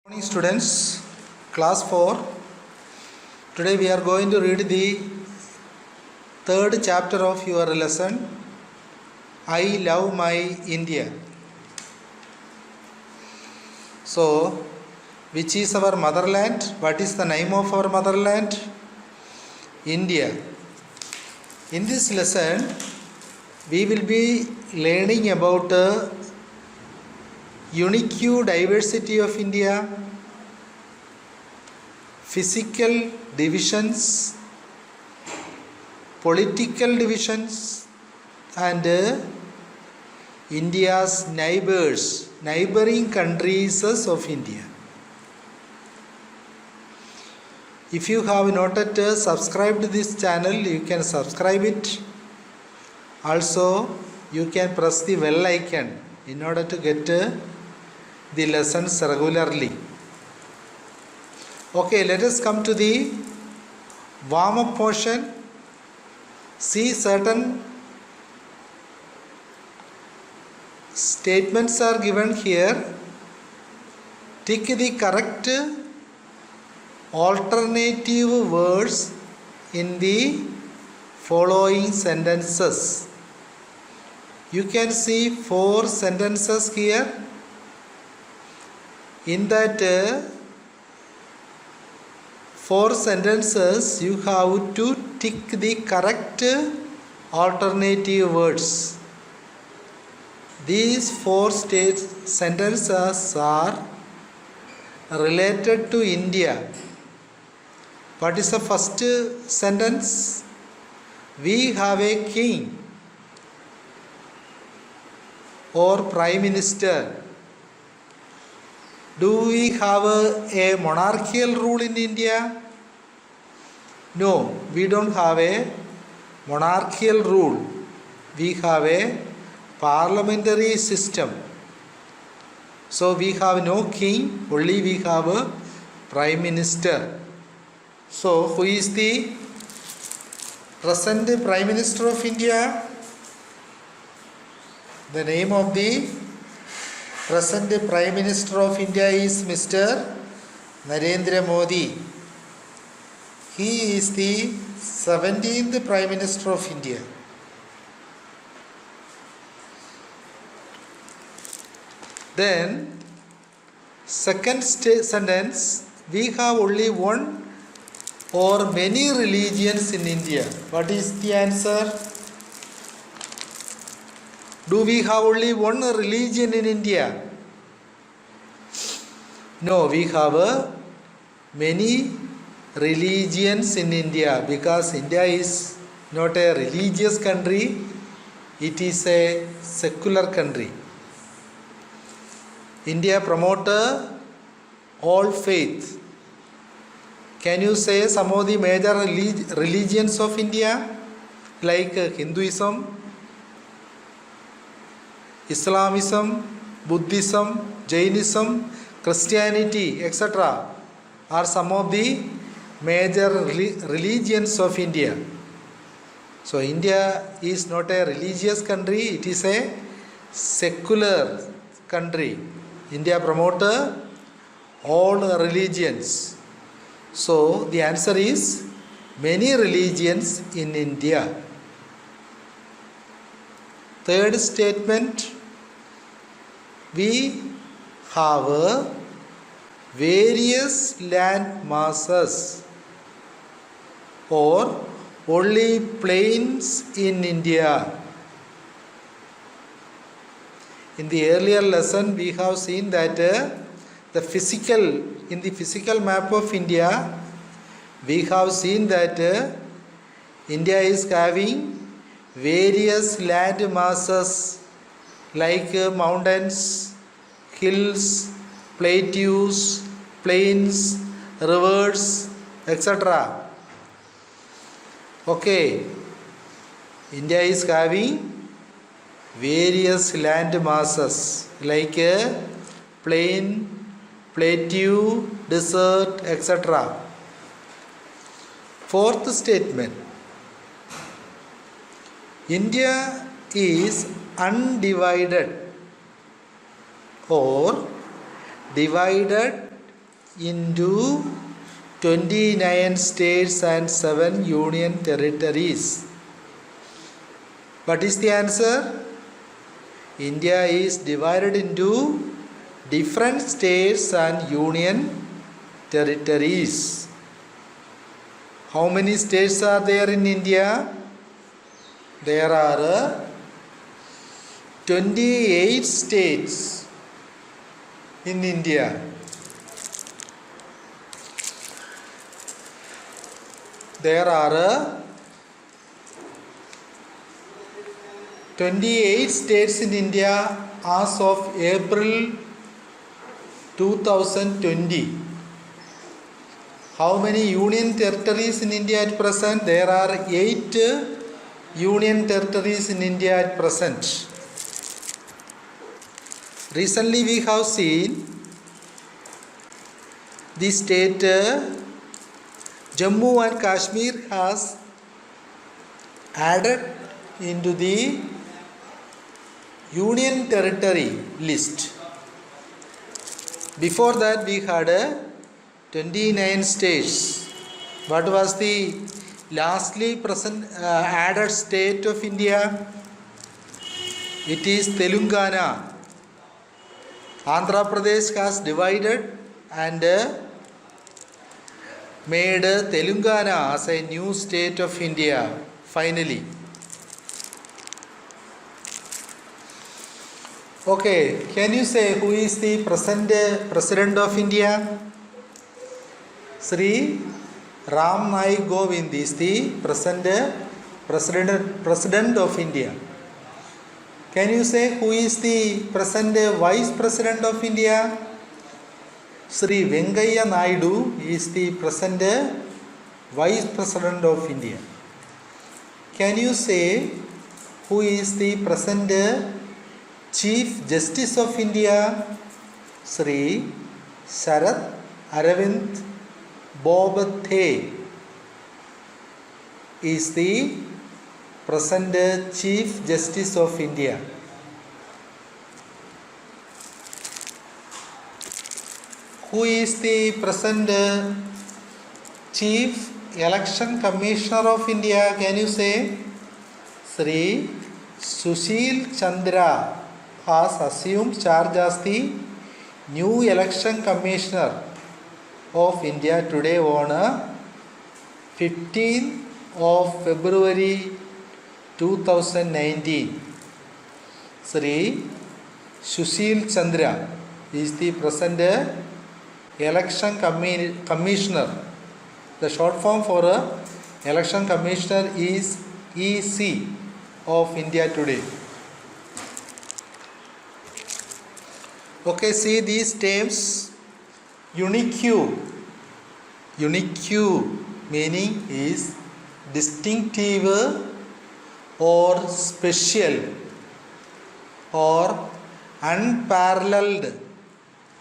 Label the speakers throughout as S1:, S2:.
S1: Morning students, class 4. Today we are going to read the third chapter of your lesson, I Love My India. So, which is our motherland? What is the name of our motherland? India. In this lesson, we will be learning about unique diversity of India, physical divisions, political divisions, and India's neighboring countries of India. If you have not yet subscribed to this channel, you can subscribe it. Also, you can press the bell icon in order to get the lessons regularly. Okay, let us come to the warm-up portion. See, certain statements are given here. Tick the correct alternative words in the following sentences. You can see 4 sentences here. In that 4 sentences, you have to tick the correct alternative words. These 4 sentences are related to India. What is the first sentence? We have a king or prime minister. Do we have a monarchical rule in India? No, we don't have a monarchical rule. We have a parliamentary system. So we have no king, only we have a prime minister. So who is the present prime minister of India? The name of the present Prime Minister of India is Mr. Narendra Modi. He is the 17th Prime Minister of India. Then, second sentence, we have only one or many religions in India. What is the answer? Do we have only one religion in India? No, we have many religions in India because India is not a religious country, it is a secular country. India promotes all faith. Can you say some of the major religions of India like Hinduism, Islamism, Buddhism, Jainism, Christianity, etc. are some of the major religions of India. So India is not a religious country, it is a secular country. India promotes all religions. So the answer is many religions in India. Third statement, we have various land masses or only plains in India. In the earlier lesson, we have seen that in the physical map of India, we have seen that India is having various land masses like mountains, hills, plateaus, plains, rivers, etc. Okay, India is having various land masses like plain, plateau, desert, etc. Fourth statement, India is undivided or divided into 29 states and 7 union territories. What is the answer? India is divided into different states and union territories. How many states are there in India? There are 28 states in India. There are 28 states in India as of April 2020. How many union territories in India at present? There are 8 union territories in India at present. Recently we have seen the state Jammu and Kashmir has added into the union territory list. Before that we had 29 states. What was the lastly present added state of India? It is Telangana. Andhra Pradesh has divided and made Telangana as a new state of India finally. Okay, can you say who is the present President of India? Sri Ram Naik Govind is the present President of India. Can you say who is the present Vice President of India? Sri Venkaiah Naidu is the present Vice President of India. Can you say who is the present Chief Justice of India? Sri Sharath Aravind Bobothe is the present Chief Justice of India. Who is the present Chief Election Commissioner of India? Can you say? Sri Sushil Chandra has assumed charge as the new Election Commissioner of India today on 15th of February 2019. Sri Sushil Chandra is the present Election Commissioner. The short form for Election Commissioner is EC of India today. Okay, see these terms. Unique meaning is distinctive or special or unparalleled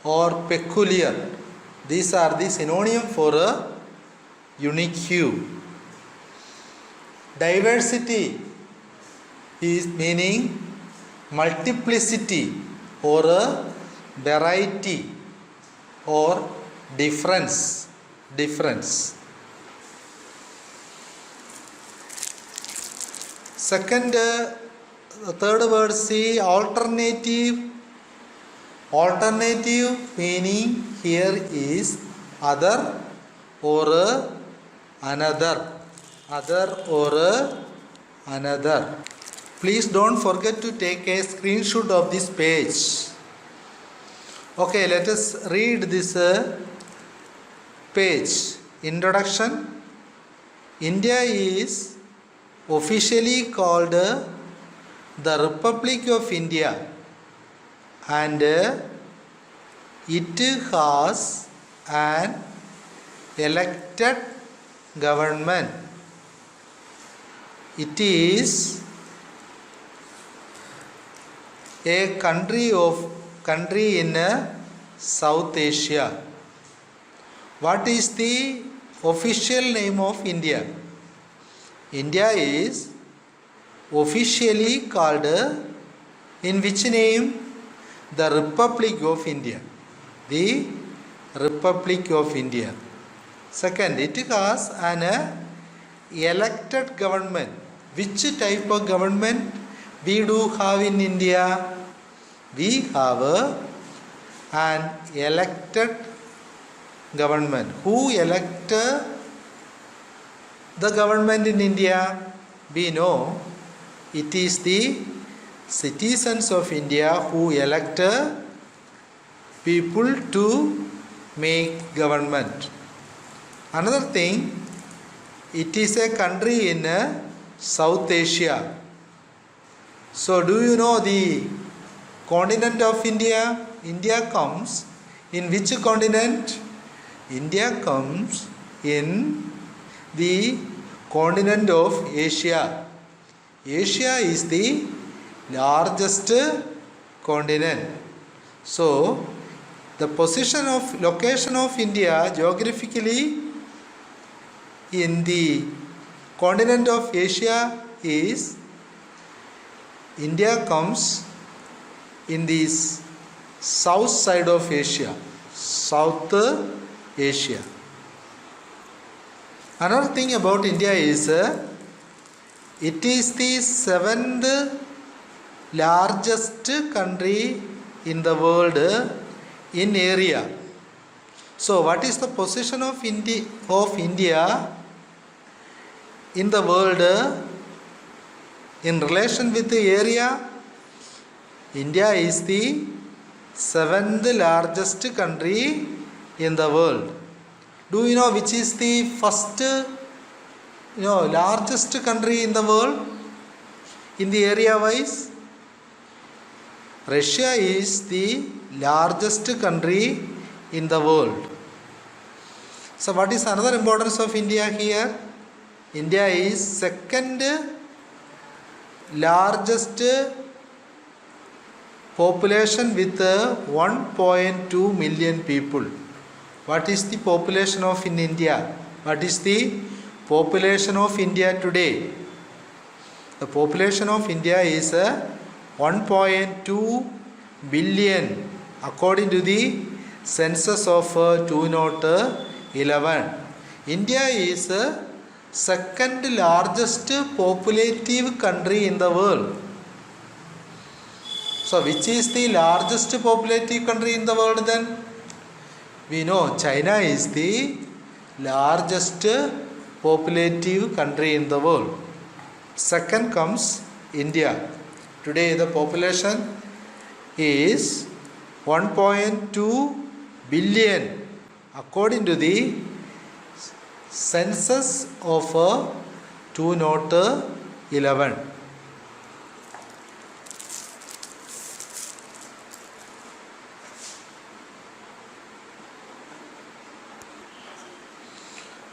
S1: or peculiar. These are the synonym for a unique. Diversity is meaning multiplicity or a variety or difference. Second, third word, see alternative. Alternative meaning here is other or another. Other or another. Please don't forget to take a screenshot of this page. Okay, let us read this page. Introduction. India is officially called the Republic of India, and it has an elected government. It is a country in South Asia. What is the official name of India? India is officially called in which name? The Republic of India. The Republic of India. Second, it has an elected government. Which type of government we do have in India? We have an elected government. Who elected the government in India? We know it is the citizens of India who elect people to make government. Another thing, it is a country in South Asia. So do you know the continent of India? India comes in which continent? India comes in the continent of Asia. Asia is the largest continent. So the location of India geographically in the continent of Asia is, India comes in the south side of Asia, South Asia. Another thing about India is it is the 7th largest country in the world in area. So what is the position of India in the world in relation with the area? India is the 7th largest country in the world. Do you know which is the first largest country in the world in the area wise? Russia is the largest country in the world. So what is another importance of India here? India is second largest population with 1.2 million people. What is the population of in India? What is the population of India today? The population of India is 1.2 billion according to the census of 2011. India is second largest populative country in the world. So which is the largest populative country in the world then? We know China is the largest populative country in the world. Second comes India. Today the population is 1.2 billion according to the census of 2011.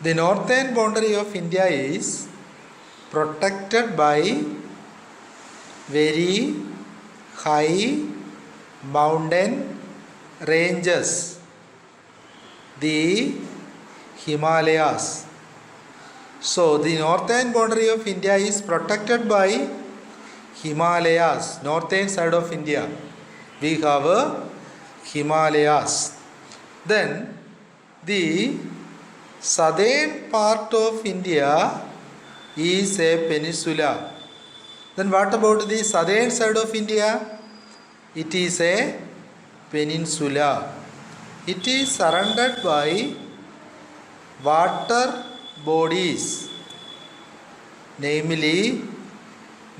S1: The northern boundary of India is protected by very high mountain ranges, the Himalayas. So the northern boundary of India is protected by Himalayas, northern side of India. We have Himalayas. Then the southern part of India is a peninsula. Then what about the southern side of India? It is a peninsula. It is surrounded by water bodies, namely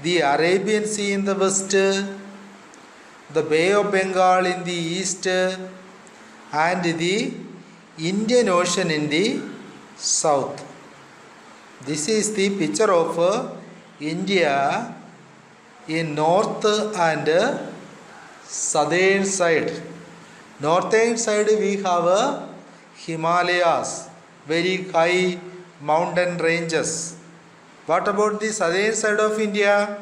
S1: the Arabian Sea in the west, the Bay of Bengal in the east, and the Indian Ocean in the south. This is the picture of India in north and southern side. Northern side we have Himalayas, very high mountain ranges. What about the southern side of India?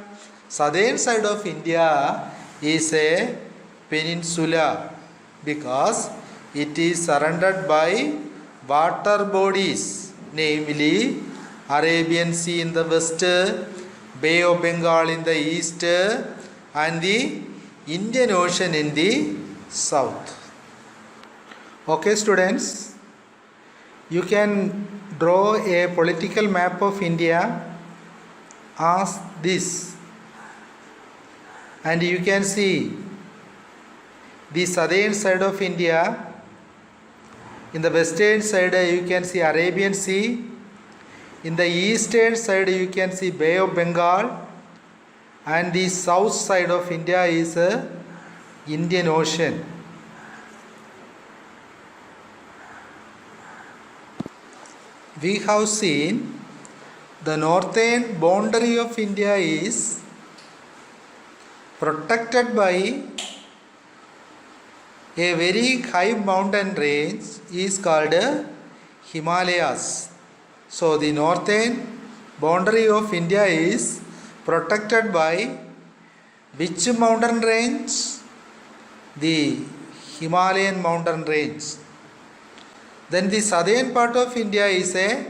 S1: Southern side of India is a peninsula because it is surrounded by water bodies, namely Arabian Sea in the west, Bay of Bengal in the east, and the Indian Ocean in the south. Okay, students, you can draw a political map of India as this, and you can see the southern side of India. In the western side you can see Arabian Sea. In the eastern side you can see Bay of Bengal, and the south side of India is Indian Ocean. We have seen the northern boundary of India is protected by a very high mountain range is called Himalayas. So the northern boundary of India is protected by which mountain range? The Himalayan mountain range. Then the southern part of India is a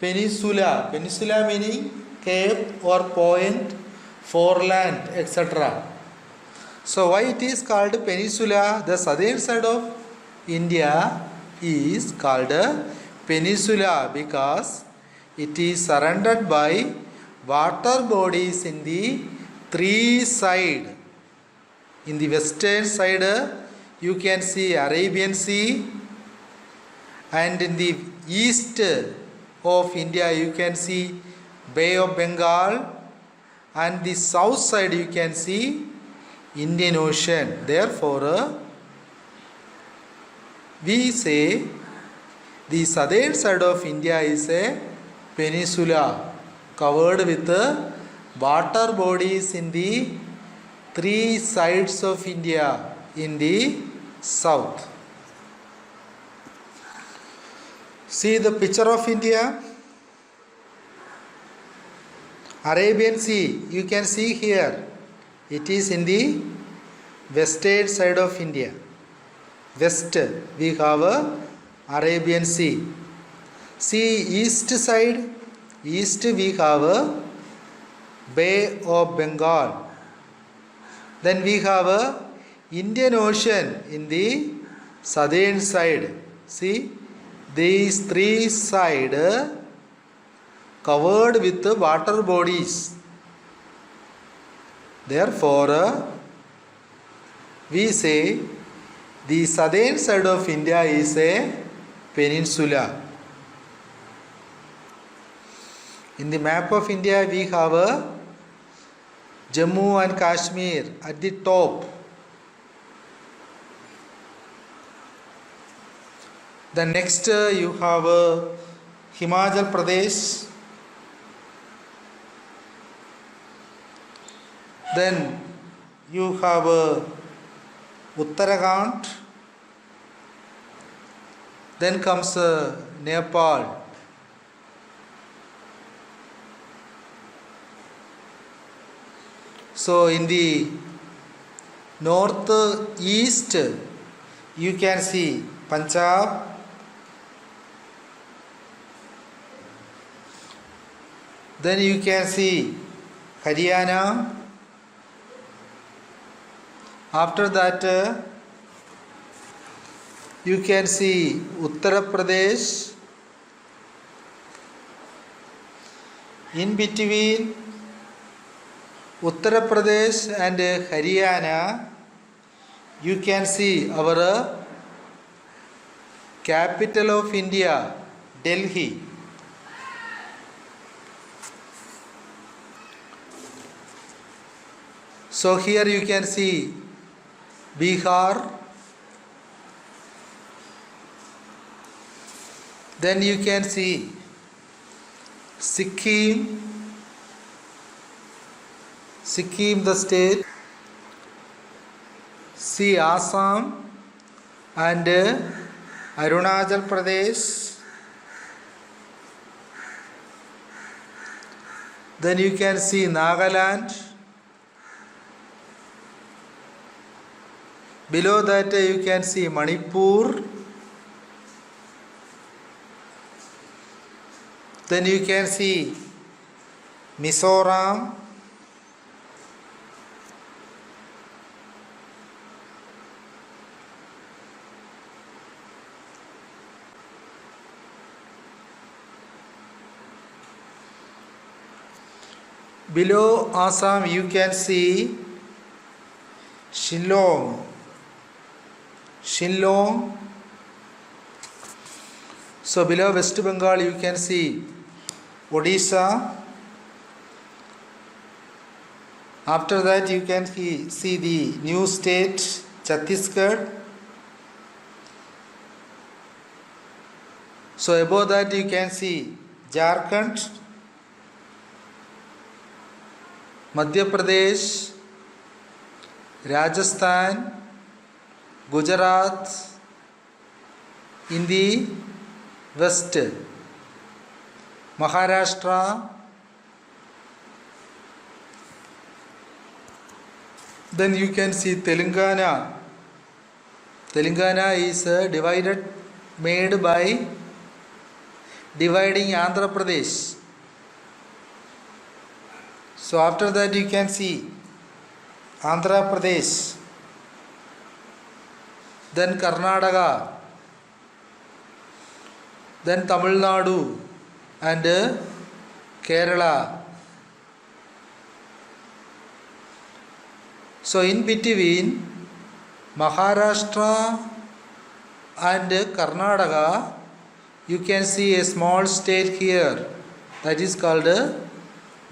S1: peninsula. Peninsula meaning cape or point, foreland, etc. So why it is called peninsula? The southern side of India is called peninsula because it is surrounded by water bodies in the three sides. In the western side you can see Arabian Sea, and in the east of India you can see Bay of Bengal, and the south side you can see Indian Ocean. Therefore we say the southern side of India is a peninsula covered with water bodies in the three sides of India in the south. See the picture of India. Arabian Sea you can see here. It is in the western side of India. West we have Arabian Sea. See east side. East we have Bay of Bengal. Then we have Indian Ocean in the southern side. See these three sides covered with water bodies. Therefore we say the southern side of India is a peninsula. In the map of India we have Jammu and Kashmir at the top. The next you have Himachal Pradesh. Then you have Uttarakhand. Then comes Nepal. So in the north east you can see Punjab. Then you can see Haryana. After that you can see Uttar Pradesh. In between Uttar Pradesh and Haryana you can see our capital of India, Delhi. So here you can see Bihar. Then you can see Sikkim. Sikkim the state. See Assam and Arunachal Pradesh. Then you can see Nagaland. Below that you can see Manipur. Then you can see Mizoram. Below Assam you can see Shillong. So below West Bengal you can see Odisha. After that you can see the new state Chhattisgarh. So above that you can see Jharkhand, Madhya Pradesh, Rajasthan, Gujarat in the west, Maharashtra, then you can see Telangana. Telangana is made by dividing Andhra Pradesh. So after that you can see Andhra Pradesh, then Karnataka, then Tamil Nadu and Kerala. So in between Maharashtra and Karnataka you can see a small state here, that is called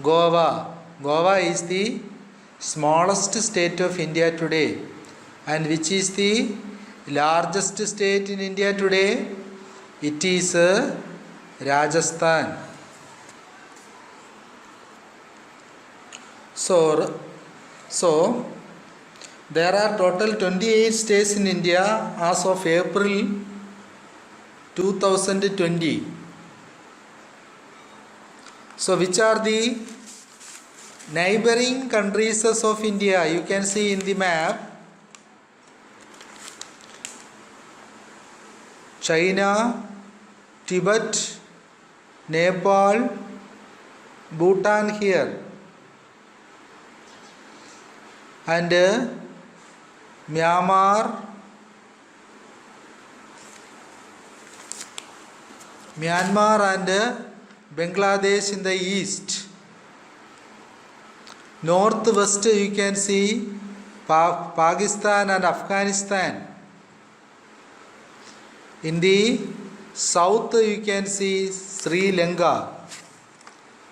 S1: Goa. Goa is the smallest state of India today. And which is the largest state in India today? It is Rajasthan. So there are total 28 states in India as of April 2020. So which are the neighboring countries of India? You can see in the map. China, Tibet, Nepal, Bhutan here, and Myanmar and Bangladesh in the east. Northwest you can see Pakistan and Afghanistan. In the south you can see Sri Lanka.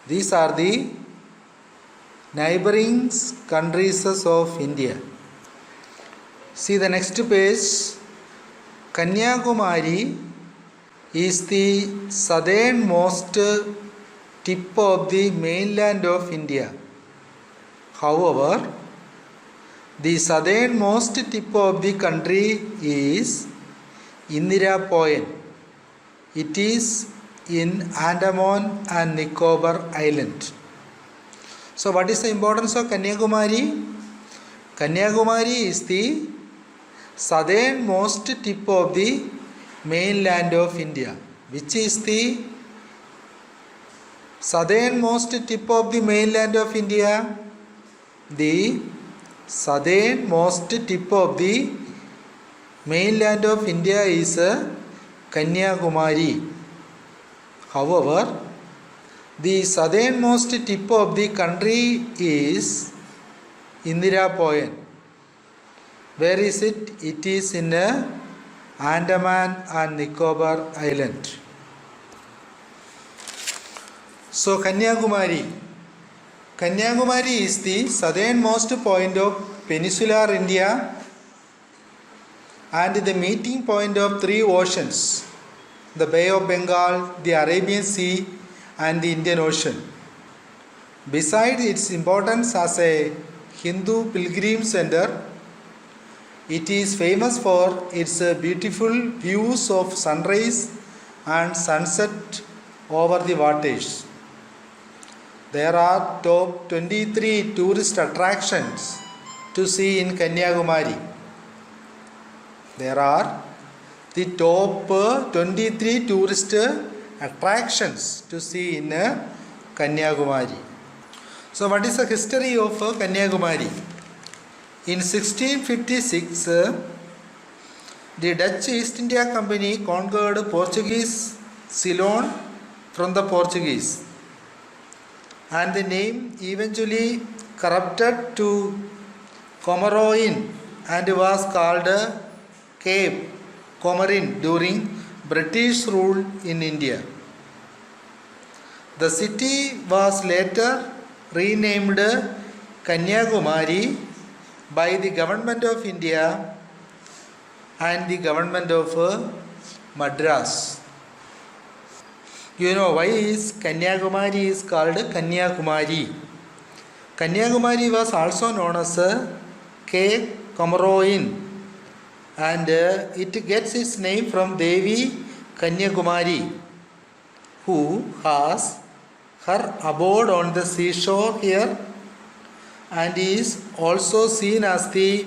S1: These are the neighboring countries of India. See the next page. Kanyakumari is the southernmost tip of the mainland of India. However, the southernmost tip of the country is Indira Point. It is in Andaman and Nicobar Island. So what is the importance of Kanyakumari? Kanyakumari is the southernmost tip of the mainland of India. Which is the southernmost tip of the mainland of India? The southernmost tip of the mainland of India is Kanyakumari. However, the southernmost tip of the country is Indira Point. Where is it? It is in Andaman and Nicobar Island. So Kanyakumari is the southernmost point of peninsular India and the meeting point of three oceans, the Bay of Bengal, the Arabian Sea and the Indian Ocean. Besides its importance as a Hindu pilgrim center, it is famous for its beautiful views of sunrise and sunset over the waters. There are top 23 tourist attractions to see in Kanyakumari. There are the top 23 tourist attractions to see in Kanyakumari. So what is the history of Kanyakumari? In 1656, the Dutch East India Company conquered Portuguese Ceylon from the Portuguese. and the name eventually corrupted to Comorin and was called Cape Comorin during British rule in India. The city was later renamed Kanyakumari by the government of India and the government of Madras. You know why is Kanyakumari is called Kanyakumari? Kanyakumari was also known as Cape Comorin, and it gets its name from Devi Kanyakumari, who has her abode on the seashore here and is also seen as the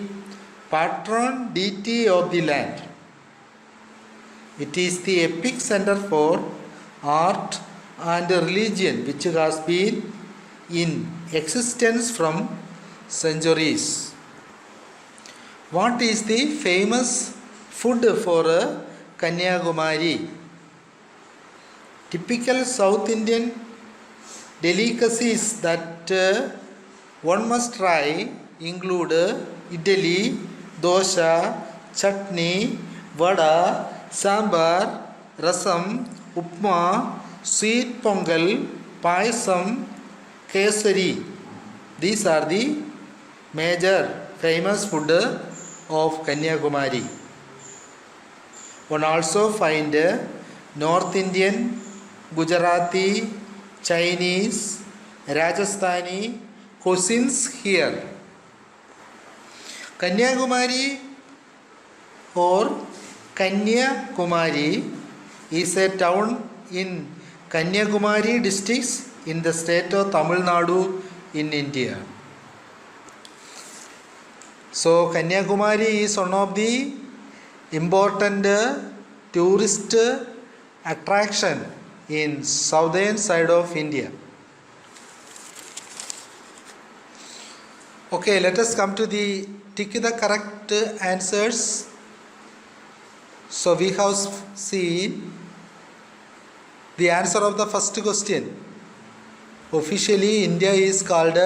S1: patron deity of the land. It is the epic center for art and religion which has been in existence from centuries. What is the famous food for Kanyakumari? Typical South Indian delicacies that one must try include idli, dosa, chutney, vada, sambar, rasam, upma, sweet pongal, payasam, kesari. These are the major famous food of Kanyakumari. One also find North Indian, Gujarati, Chinese, Rajasthani cuisines here. Kanyakumari or Kanyakumari is a town in Kanyakumari districts in the state of Tamil Nadu in India. So Kanyakumari is one of the important tourist attraction in southern side of India. Okay, let us come to the tick the correct answers. So we have seen the answer of the first question. Officially India is called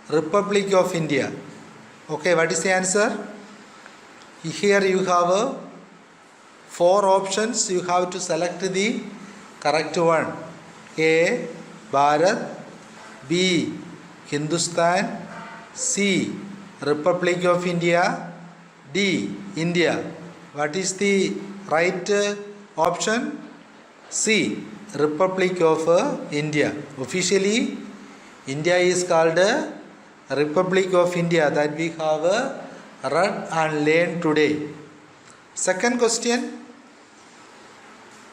S1: Republic of India. Okay, what is the answer? Here you have 4 options. You have to select the correct one. A. Bharat, B. Hindustan, C. Republic of India, D. India. What is the right option? C. Republic of India. Officially India is called Republic of India, that we have read and learned today. Second question,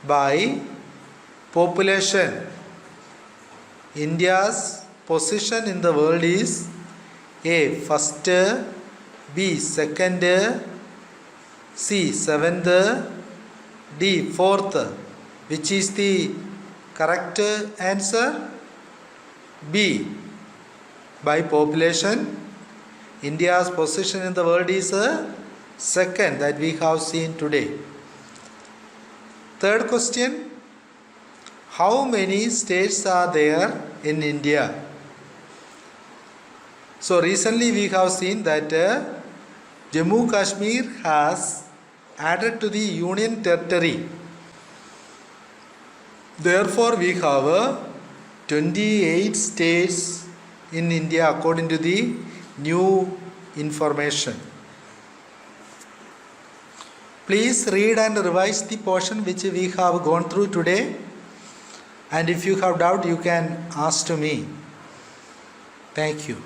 S1: by population, India's position in the world is A. First, B. Second, C. Seventh, D. Fourth. Which is the correct answer? B. By population, India's position in the world is second, that we have seen today. Third question, how many states are there in India? So recently we have seen that Jammu Kashmir has added to the Union territory. Therefore we have 28 states in India according to the new information. Please read and revise the portion which we have gone through today, and if you have doubt you can ask to me. Thank you.